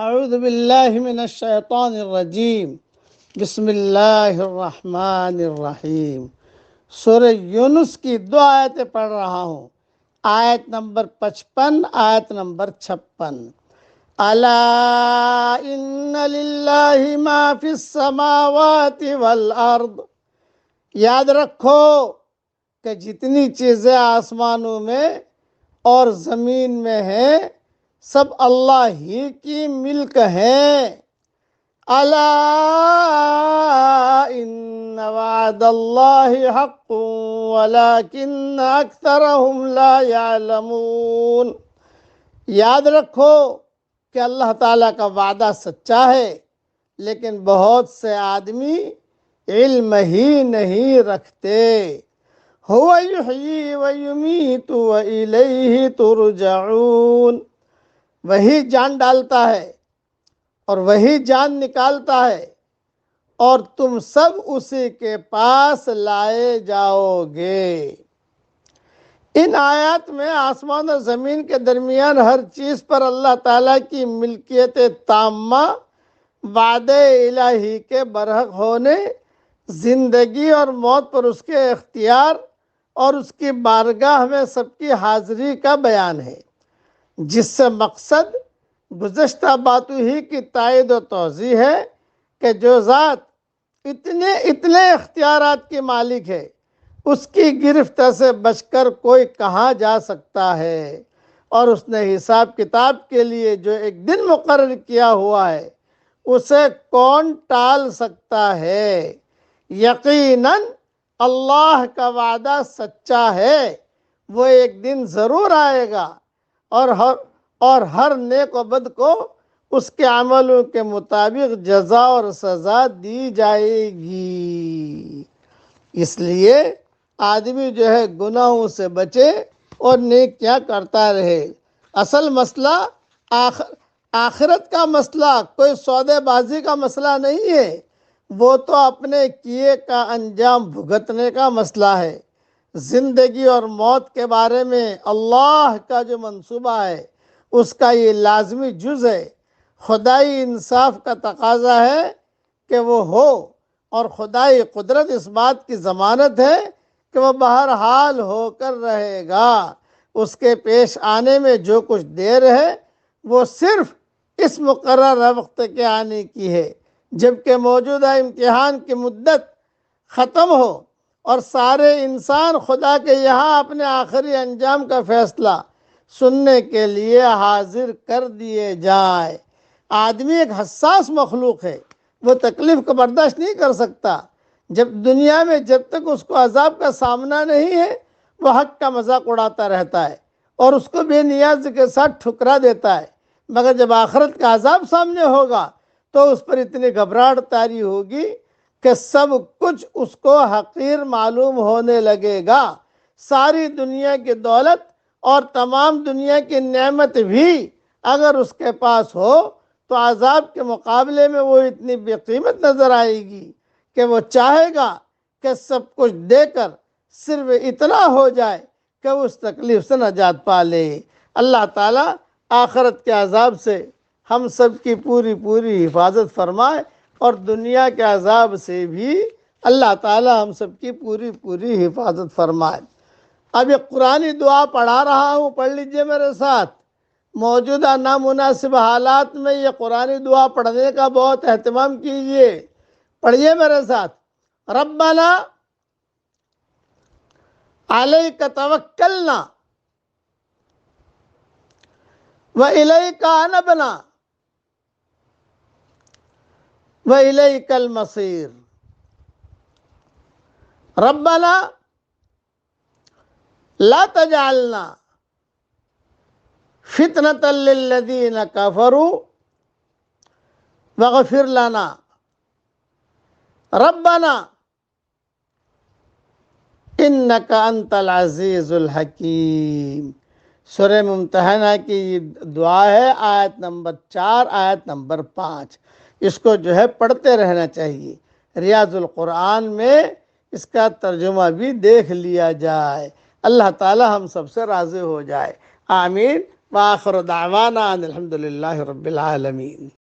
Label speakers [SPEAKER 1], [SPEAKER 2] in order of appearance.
[SPEAKER 1] اعوذ باللہ من الشیطان الرجیم بسم اللہ الرحمن الرحیم۔ سورہ یونس کی 2 آیتیں پڑھ رہا ہوں، آیت نمبر 55، آیت نمبر 56۔ الا ان للہ ما فی السماوات والارض، یاد رکھو کہ جتنی چیزیں آسمانوں میں اور زمین میں ہیں سب اللہ ہی کی ملک ہے۔ الا ان وعد اللہ حق ولکن اکثرهم لا يعلمون، یاد رکھو کہ اللہ تعالیٰ کا وعدہ سچا ہے لیکن بہت سے آدمی علم ہی نہیں رکھتے۔ هو یحیی ویمیت والیہ ترجعون، وہی جان ڈالتا ہے اور وہی جان نکالتا ہے اور تم سب اسی کے پاس لائے جاؤ گے۔ ان آیات میں آسمان اور زمین کے درمیان ہر چیز پر اللہ تعالیٰ کی ملکیت تامہ، وعدے الہی کے برحق ہونے، زندگی اور موت پر اس کے اختیار اور اس کی بارگاہ میں سب کی حاضری کا بیان ہے، جس سے مقصد گزشتہ باتوں ہی کی تائید و توضیح ہے کہ جو ذات اتنے اختیارات کی مالک ہے اس کی گرفت سے بچ کر کوئی کہاں جا سکتا ہے، اور اس نے حساب کتاب کے لیے جو ایک دن مقرر کیا ہوا ہے اسے کون ٹال سکتا ہے۔ یقیناً اللہ کا وعدہ سچا ہے، وہ ایک دن ضرور آئے گا اور ہر نیک و بد کو اس کے عملوں کے مطابق جزا اور سزا دی جائے گی۔ اس لیے آدمی جو ہے گناہوں سے بچے اور نیکیاں کرتا رہے۔ اصل مسئلہ آخرت کا مسئلہ کوئی سودے بازی کا مسئلہ نہیں ہے، وہ تو اپنے کیے کا انجام بھگتنے کا مسئلہ ہے۔ زندگی اور موت کے بارے میں اللہ کا جو منصوبہ ہے اس کا یہ لازمی جز ہے۔ خدائی انصاف کا تقاضا ہے کہ وہ ہو، اور خدائی قدرت اس بات کی ضمانت ہے کہ وہ بہرحال ہو کر رہے گا۔ اس کے پیش آنے میں جو کچھ دیر ہے وہ صرف اس مقررہ وقت کے آنے کی ہے، جبکہ موجودہ امتحان کی مدت ختم ہو اور سارے انسان خدا کے یہاں اپنے آخری انجام کا فیصلہ سننے کے لیے حاضر کر دیے جائیں۔ آدمی ایک حساس مخلوق ہے، وہ تکلیف کو برداشت نہیں کر سکتا۔ دنیا میں جب تک اس کو عذاب کا سامنا نہیں ہے وہ حق کا مذاق اڑاتا رہتا ہے اور اس کو بے نیازی کے ساتھ ٹھکرا دیتا ہے، مگر جب آخرت کا عذاب سامنے ہوگا تو اس پر اتنی گھبراہٹ طاری ہوگی کہ سب کچھ اس کو حقیر معلوم ہونے لگے گا۔ ساری دنیا کی دولت اور تمام دنیا کی نعمت بھی اگر اس کے پاس ہو تو عذاب کے مقابلے میں وہ اتنی بے قیمت نظر آئے گی کہ وہ چاہے گا کہ سب کچھ دے کر صرف اتنا ہو جائے کہ اس تکلیف سے نجات پا لے۔ اللہ تعالیٰ آخرت کے عذاب سے ہم سب کی پوری حفاظت فرمائے، اور دنیا کے عذاب سے بھی اللہ تعالیٰ ہم سب کی پوری حفاظت فرمائے۔ اب یہ قرآنی دعا پڑھا رہا ہوں، پڑھ لیجئے میرے ساتھ۔ موجودہ نامناسب حالات میں یہ قرآنی دعا پڑھنے کا بہت اہتمام کیجئے، پڑھیے میرے ساتھ۔ ربنا علیک توکلنا وإلیک انبنا وإلیک المصیر۔ ربنا لا تجعلنا فتنة للذین کفروا واغفر لنا ربنا انک انت العزیز الحکیم۔ سورہ ممتحنہ کی یہ دعا ہے، آیت نمبر 4، آیت نمبر 5۔ اس کو جو ہے پڑھتے رہنا چاہیے۔ ریاض القرآن میں اس کا ترجمہ بھی دیکھ لیا جائے۔ اللہ تعالی ہم سب سے راضی ہو جائے، آمین۔ وآخر دعوانا ان الحمد للہ رب العالمین۔